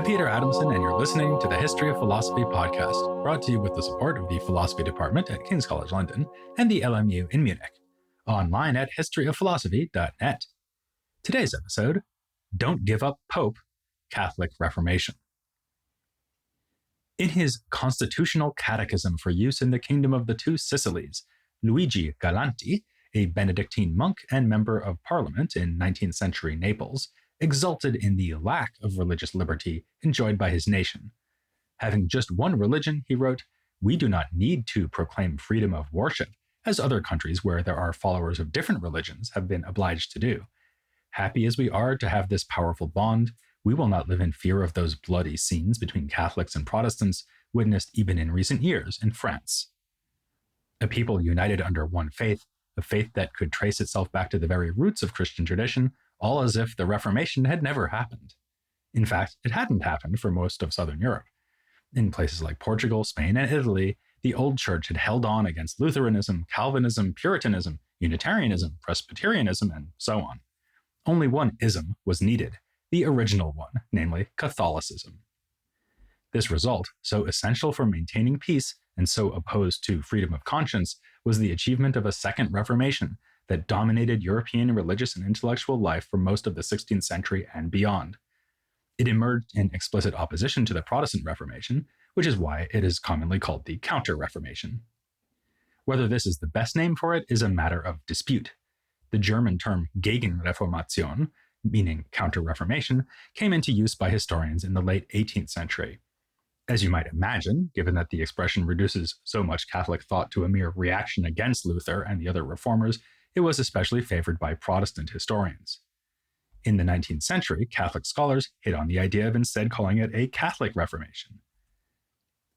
Peter Adamson, and you're listening to the History of Philosophy podcast, brought to you with the support of the Philosophy Department at King's College London and the LMU in Munich, online at historyofphilosophy.net. Today's episode, Don't Give Up Pope, Catholic Reformation. In his Constitutional Catechism for use in the Kingdom of the Two Sicilies, Luigi Galanti, a Benedictine monk and member of Parliament in 19th century Naples, exulted in the lack of religious liberty enjoyed by his nation. Having just one religion, he wrote, "We do not need to proclaim freedom of worship, as other countries where there are followers of different religions have been obliged to do. Happy as we are to have this powerful bond, we will not live in fear of those bloody scenes between Catholics and Protestants witnessed even in recent years in France. A people united under one faith, a faith that could trace itself back to the very roots of Christian tradition, all as if the Reformation had never happened. In fact, it hadn't happened for most of Southern Europe. In places like Portugal, Spain, and Italy, the old church had held on against Lutheranism, Calvinism, Puritanism, Unitarianism, Presbyterianism, and so on. Only one ism was needed, the original one, namely Catholicism. This result, so essential for maintaining peace and so opposed to freedom of conscience, was the achievement of a second Reformation that dominated European religious and intellectual life for most of the 16th century and beyond. It emerged in explicit opposition to the Protestant Reformation, which is why it is commonly called the Counter-Reformation. Whether this is the best name for it is a matter of dispute. The German term Gegenreformation, meaning Counter-Reformation, came into use by historians in the late 18th century. As you might imagine, given that the expression reduces so much Catholic thought to a mere reaction against Luther and the other reformers, it was especially favored by Protestant historians. In the 19th century, Catholic scholars hit on the idea of instead calling it a Catholic Reformation.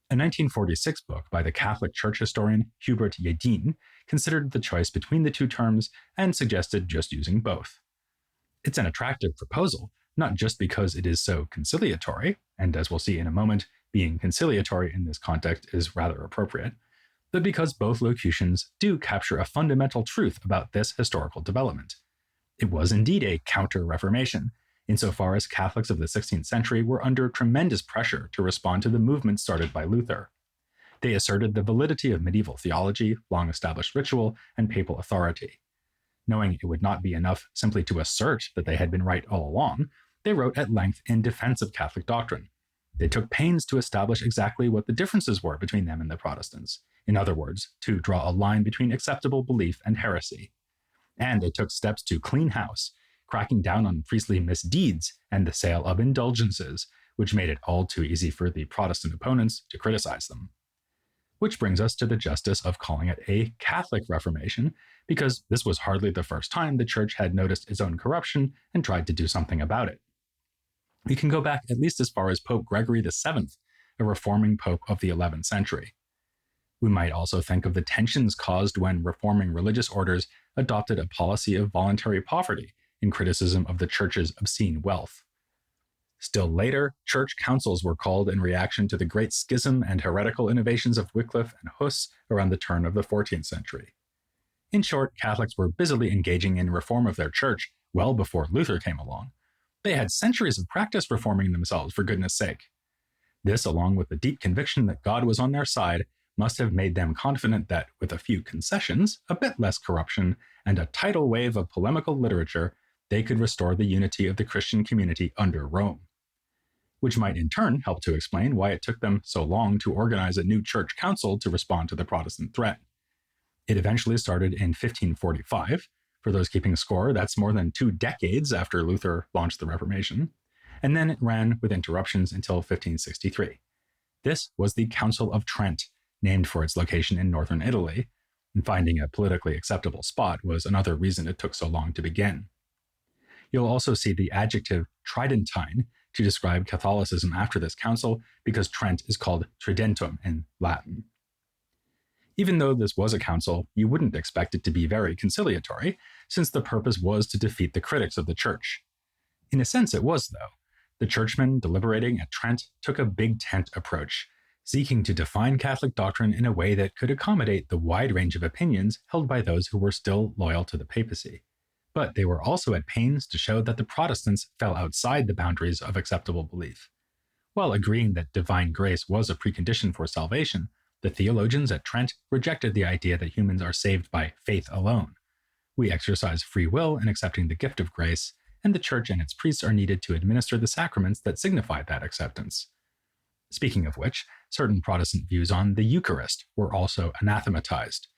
A 1946 book by the Catholic Church historian Hubert Jedin considered the choice between the two terms and suggested just using both. It's an attractive proposal, not just because it is so conciliatory, and as we'll see in a moment, being conciliatory in this context is rather appropriate, but because both locutions do capture a fundamental truth about this historical development. It was indeed a counter-reformation, insofar as Catholics of the 16th century were under tremendous pressure to respond to the movement started by Luther. They asserted the validity of medieval theology, long-established ritual, and papal authority. Knowing it would not be enough simply to assert that they had been right all along, they wrote at length in defense of Catholic doctrine. They took pains to establish exactly what the differences were between them and the Protestants. In other words, to draw a line between acceptable belief and heresy. And they took steps to clean house, cracking down on priestly misdeeds and the sale of indulgences, which made it all too easy for the Protestant opponents to criticize them. Which brings us to the justice of calling it a Catholic Reformation, because this was hardly the first time the Church had noticed its own corruption and tried to do something about it. We can go back at least as far as Pope Gregory VII, a reforming pope of the 11th century. We might also think of the tensions caused when reforming religious orders adopted a policy of voluntary poverty in criticism of the Church's obscene wealth. Still later, church councils were called in reaction to the great schism and heretical innovations of Wycliffe and Huss around the turn of the 14th century. In short, Catholics were busily engaging in reform of their church well before Luther came along. They had centuries of practice reforming themselves, for goodness sake. This, along with the deep conviction that God was on their side, must have made them confident that, with a few concessions, a bit less corruption, and a tidal wave of polemical literature, they could restore the unity of the Christian community under Rome. Which might in turn help to explain why it took them so long to organize a new church council to respond to the Protestant threat. It eventually started in 1545. For those keeping score, that's more than 2 decades after Luther launched the Reformation. And then it ran with interruptions until 1563. This was the Council of Trent, named for its location in northern Italy, and finding a politically acceptable spot was another reason it took so long to begin. You'll also see the adjective Tridentine to describe Catholicism after this council, because Trent is called Tridentum in Latin. Even though this was a council, you wouldn't expect it to be very conciliatory, since the purpose was to defeat the critics of the Church. In a sense it was, though. The churchmen deliberating at Trent took a big tent approach, seeking to define Catholic doctrine in a way that could accommodate the wide range of opinions held by those who were still loyal to the papacy. But they were also at pains to show that the Protestants fell outside the boundaries of acceptable belief. While agreeing that divine grace was a precondition for salvation, the theologians at Trent rejected the idea that humans are saved by faith alone. We exercise free will in accepting the gift of grace, and the Church and its priests are needed to administer the sacraments that signify that acceptance. Speaking of which, certain Protestant views on the Eucharist were also anathematized,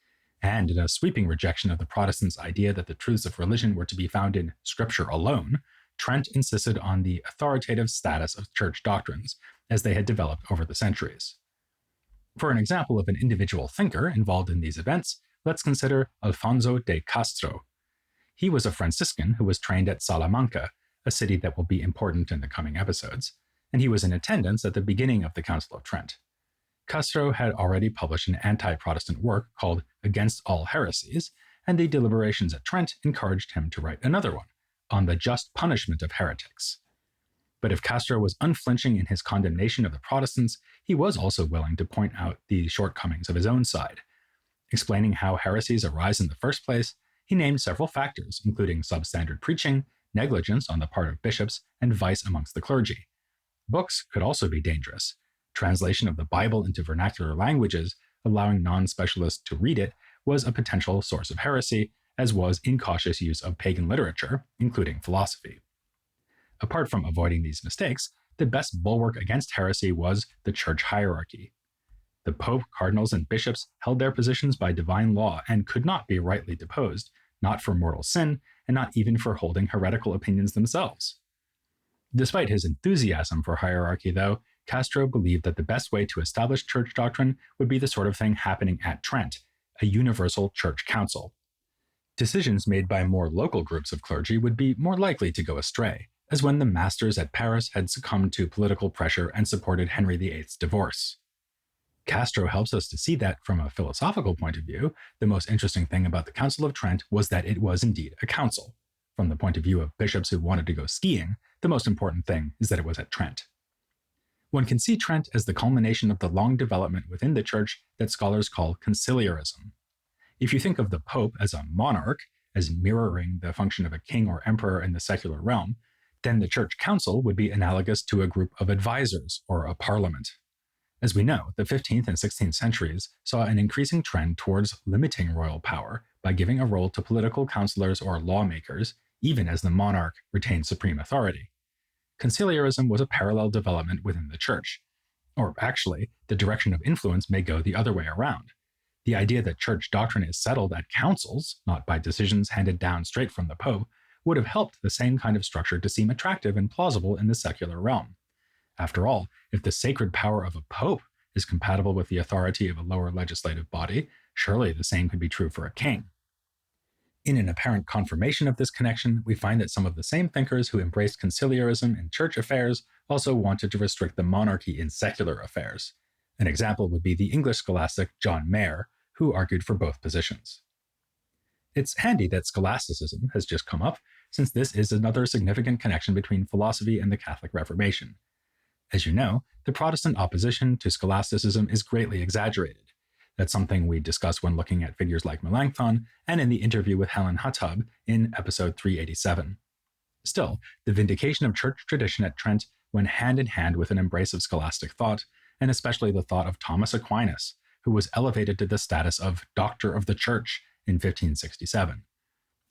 and in a sweeping rejection of the Protestants' idea that the truths of religion were to be found in Scripture alone, Trent insisted on the authoritative status of church doctrines as they had developed over the centuries. For an example of an individual thinker involved in these events, let's consider Alfonso de Castro. He was a Franciscan who was trained at Salamanca, a city that will be important in the coming episodes, and he was in attendance at the beginning of the Council of Trent. Castro had already published an anti-Protestant work called Against All Heresies, and the deliberations at Trent encouraged him to write another one, on the just punishment of heretics. But if Castro was unflinching in his condemnation of the Protestants, he was also willing to point out the shortcomings of his own side. Explaining how heresies arise in the first place, he named several factors, including substandard preaching, negligence on the part of bishops, and vice amongst the clergy. Books could also be dangerous. Translation of the Bible into vernacular languages, allowing non-specialists to read it, was a potential source of heresy, as was incautious use of pagan literature, including philosophy. Apart from avoiding these mistakes, the best bulwark against heresy was the church hierarchy. The Pope, cardinals, and bishops held their positions by divine law and could not be rightly deposed, not for mortal sin, and not even for holding heretical opinions themselves. Despite his enthusiasm for hierarchy, though, Castro believed that the best way to establish church doctrine would be the sort of thing happening at Trent, a universal church council. Decisions made by more local groups of clergy would be more likely to go astray, as when the masters at Paris had succumbed to political pressure and supported Henry VIII's divorce. Castro helps us to see that, from a philosophical point of view, the most interesting thing about the Council of Trent was that it was indeed a council. From the point of view of bishops who wanted to go skiing, the most important thing is that it was at Trent. One can see Trent as the culmination of the long development within the Church that scholars call conciliarism. If you think of the Pope as a monarch, as mirroring the function of a king or emperor in the secular realm, then the Church Council would be analogous to a group of advisors or a parliament. As we know, the 15th and 16th centuries saw an increasing trend towards limiting royal power by giving a role to political counselors or lawmakers, even as the monarch retained supreme authority. Conciliarism was a parallel development within the Church. Or actually, the direction of influence may go the other way around. The idea that church doctrine is settled at councils, not by decisions handed down straight from the Pope, would have helped the same kind of structure to seem attractive and plausible in the secular realm. After all, if the sacred power of a pope is compatible with the authority of a lower legislative body, surely the same could be true for a king. In an apparent confirmation of this connection, we find that some of the same thinkers who embraced conciliarism in church affairs also wanted to restrict the monarchy in secular affairs. An example would be the English scholastic John Mayer, who argued for both positions. It's handy that scholasticism has just come up, since this is another significant connection between philosophy and the Catholic Reformation. As you know, the Protestant opposition to scholasticism is greatly exaggerated. That's something we discuss when looking at figures like Melanchthon and in the interview with Helen Huttub in episode 387. Still, the vindication of church tradition at Trent went hand in hand with an embrace of scholastic thought, and especially the thought of Thomas Aquinas, who was elevated to the status of Doctor of the Church in 1567.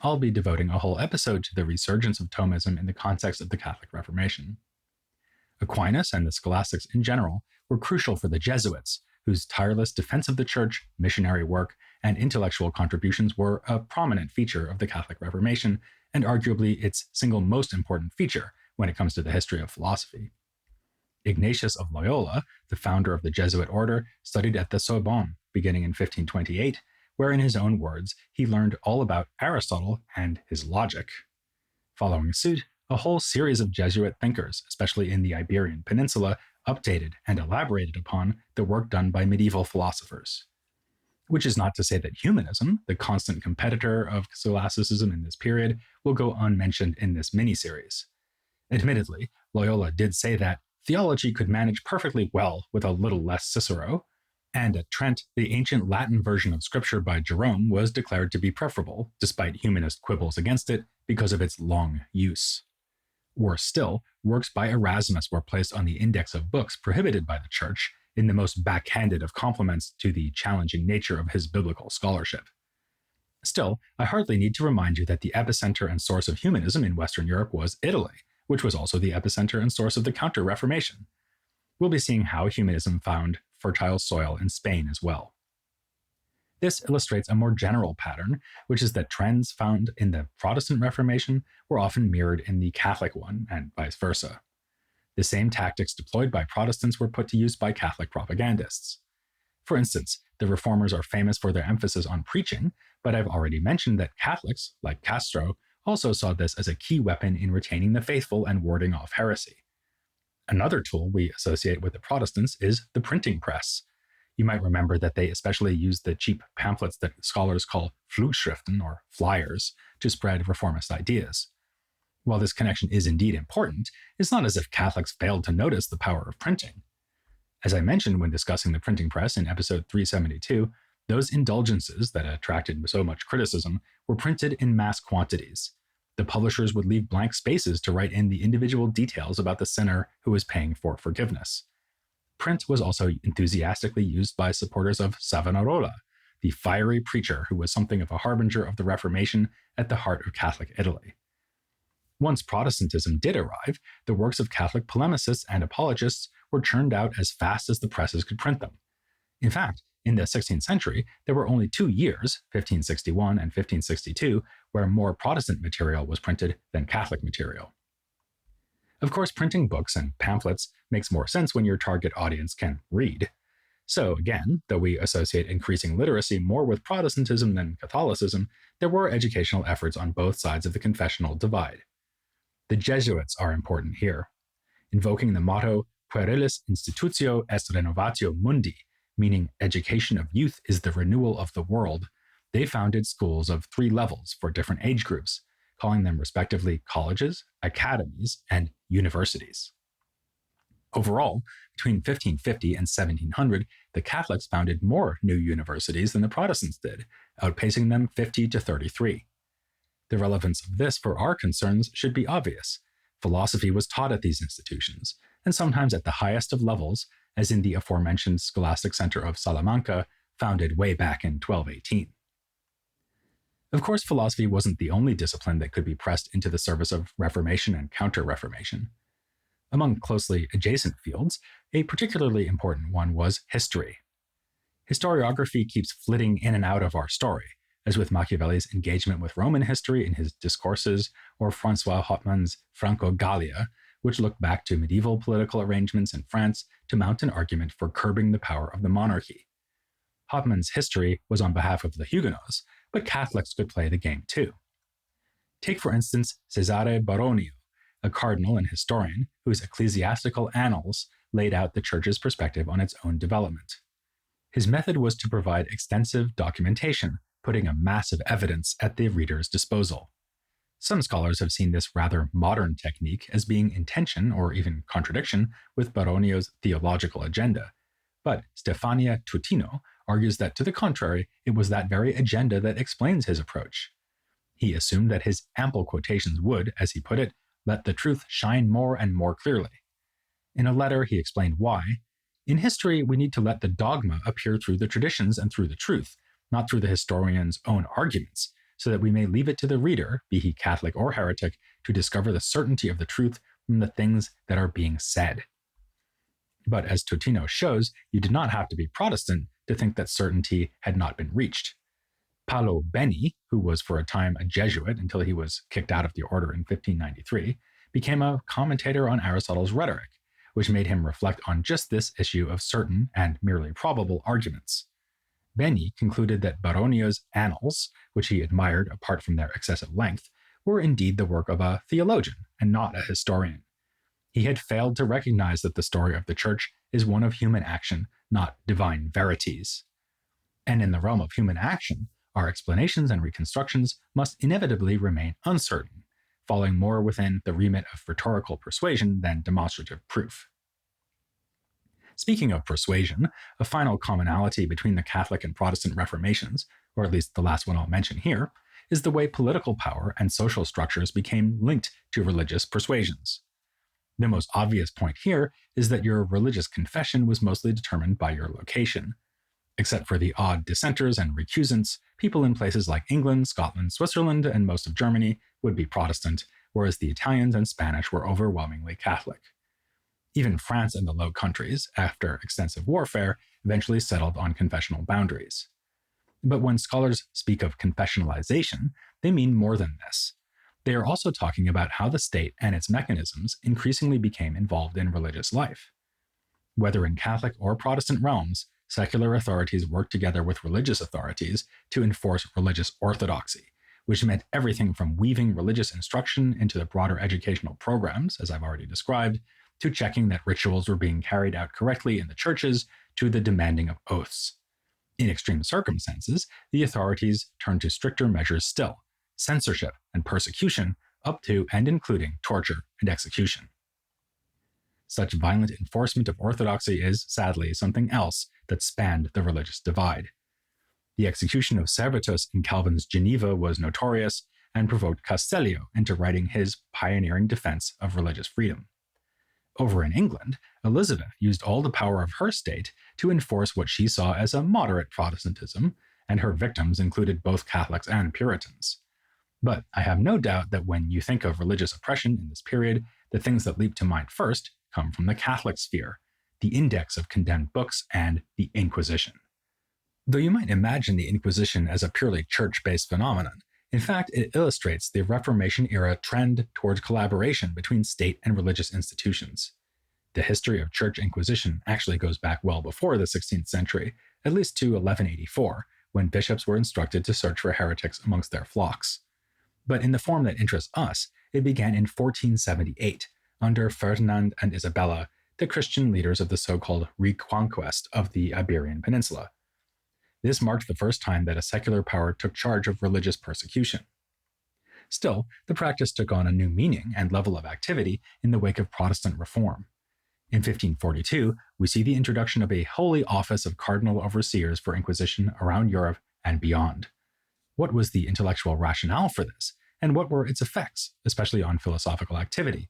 I'll be devoting a whole episode to the resurgence of Thomism in the context of the Catholic Reformation. Aquinas and the scholastics in general were crucial for the Jesuits, whose tireless defense of the Church, missionary work, and intellectual contributions were a prominent feature of the Catholic Reformation, and arguably its single most important feature when it comes to the history of philosophy. Ignatius of Loyola, the founder of the Jesuit order, studied at the Sorbonne beginning in 1528, where in his own words, he learned all about Aristotle and his logic. Following suit, a whole series of Jesuit thinkers, especially in the Iberian Peninsula, updated and elaborated upon the work done by medieval philosophers. Which is not to say that humanism, the constant competitor of scholasticism in this period, will go unmentioned in this mini-series. Admittedly, Loyola did say that theology could manage perfectly well with a little less Cicero, and at Trent, the ancient Latin version of Scripture by Jerome was declared to be preferable, despite humanist quibbles against it, because of its long use. Worse still, works by Erasmus were placed on the index of books prohibited by the Church in the most backhanded of compliments to the challenging nature of his biblical scholarship. Still, I hardly need to remind you that the epicenter and source of humanism in Western Europe was Italy, which was also the epicenter and source of the Counter-Reformation. We'll be seeing how humanism found fertile soil in Spain as well. This illustrates a more general pattern, which is that trends found in the Protestant Reformation were often mirrored in the Catholic one, and vice versa. The same tactics deployed by Protestants were put to use by Catholic propagandists. For instance, the Reformers are famous for their emphasis on preaching, but I've already mentioned that Catholics, like Castro, also saw this as a key weapon in retaining the faithful and warding off heresy. Another tool we associate with the Protestants is the printing press. You might remember that they especially used the cheap pamphlets that scholars call Flugschriften, or flyers, to spread reformist ideas. While this connection is indeed important, it's not as if Catholics failed to notice the power of printing. As I mentioned when discussing the printing press in episode 372, those indulgences that attracted so much criticism were printed in mass quantities. The publishers would leave blank spaces to write in the individual details about the sinner who was paying for forgiveness. Print was also enthusiastically used by supporters of Savonarola, the fiery preacher who was something of a harbinger of the Reformation at the heart of Catholic Italy. Once Protestantism did arrive, the works of Catholic polemicists and apologists were churned out as fast as the presses could print them. In fact, in the 16th century, there were only 2 years, 1561 and 1562, where more Protestant material was printed than Catholic material. Of course, printing books and pamphlets makes more sense when your target audience can read. So again, though we associate increasing literacy more with Protestantism than Catholicism, there were educational efforts on both sides of the confessional divide. The Jesuits are important here. Invoking the motto Puerilis institutio est renovatio mundi, meaning education of youth is the renewal of the world, they founded schools of 3 levels for different age groups, calling them respectively colleges, academies, and universities. Overall, between 1550 and 1700, the Catholics founded more new universities than the Protestants did, outpacing them 50 to 33. The relevance of this for our concerns should be obvious. Philosophy was taught at these institutions, and sometimes at the highest of levels, as in the aforementioned Scholastic Center of Salamanca, founded way back in 1218. Of course, philosophy wasn't the only discipline that could be pressed into the service of Reformation and Counter-Reformation. Among closely adjacent fields, a particularly important one was history. Historiography keeps flitting in and out of our story, as with Machiavelli's engagement with Roman history in his Discourses, or Francois Hopman's Franco-Gallia, which looked back to medieval political arrangements in France to mount an argument for curbing the power of the monarchy. Hopman's history was on behalf of the Huguenots, but Catholics could play the game too. Take, for instance, Cesare Baronio, a cardinal and historian whose ecclesiastical annals laid out the Church's perspective on its own development. His method was to provide extensive documentation, putting a mass of evidence at the reader's disposal. Some scholars have seen this rather modern technique as being in tension or even contradiction with Baronio's theological agenda, but Stefania Tutino argues that, to the contrary, it was that very agenda that explains his approach. He assumed that his ample quotations would, as he put it, let the truth shine more and more clearly. In a letter, he explained why. In history, we need to let the dogma appear through the traditions and through the truth, not through the historian's own arguments, so that we may leave it to the reader, be he Catholic or heretic, to discover the certainty of the truth from the things that are being said. But as Totino shows, you did not have to be Protestant to think that certainty had not been reached. Paolo Beni, who was for a time a Jesuit until he was kicked out of the order in 1593, became a commentator on Aristotle's rhetoric, which made him reflect on just this issue of certain and merely probable arguments. Beni concluded that Baronio's annals, which he admired apart from their excessive length, were indeed the work of a theologian and not a historian. He had failed to recognize that the story of the Church is one of human action, not divine verities. And in the realm of human action, our explanations and reconstructions must inevitably remain uncertain, falling more within the remit of rhetorical persuasion than demonstrative proof. Speaking of persuasion, a final commonality between the Catholic and Protestant Reformations, or at least the last one I'll mention here, is the way political power and social structures became linked to religious persuasions. The most obvious point here is that your religious confession was mostly determined by your location. Except for the odd dissenters and recusants, people in places like England, Scotland, Switzerland, and most of Germany would be Protestant, whereas the Italians and Spanish were overwhelmingly Catholic. Even France and the Low Countries, after extensive warfare, eventually settled on confessional boundaries. But when scholars speak of confessionalization, they mean more than this. They are also talking about how the state and its mechanisms increasingly became involved in religious life. Whether in Catholic or Protestant realms, secular authorities worked together with religious authorities to enforce religious orthodoxy, which meant everything from weaving religious instruction into the broader educational programs, as I've already described, to checking that rituals were being carried out correctly in the churches, to the demanding of oaths. In extreme circumstances, the authorities turned to stricter measures still, censorship and persecution, up to and including torture and execution. Such violent enforcement of orthodoxy is, sadly, something else that spanned the religious divide. The execution of Servetus in Calvin's Geneva was notorious and provoked Castellio into writing his pioneering defense of religious freedom. Over in England, Elizabeth used all the power of her state to enforce what she saw as a moderate Protestantism, and her victims included both Catholics and Puritans. But I have no doubt that when you think of religious oppression in this period, the things that leap to mind first come from the Catholic sphere, the index of condemned books, and the Inquisition. Though you might imagine the Inquisition as a purely church-based phenomenon, in fact, it illustrates the Reformation-era trend towards collaboration between state and religious institutions. The history of church inquisition actually goes back well before the 16th century, at least to 1184, when bishops were instructed to search for heretics amongst their flocks. But in the form that interests us, it began in 1478, under Ferdinand and Isabella, the Christian leaders of the so-called Reconquest of the Iberian Peninsula. This marked the first time that a secular power took charge of religious persecution. Still, the practice took on a new meaning and level of activity in the wake of Protestant reform. In 1542, we see the introduction of a holy office of cardinal overseers for Inquisition around Europe and beyond. What was the intellectual rationale for this, and what were its effects, especially on philosophical activity?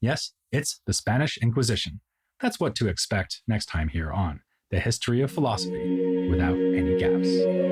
Yes, it's the Spanish Inquisition. That's what to expect next time here on The History of Philosophy Without Any Gaps.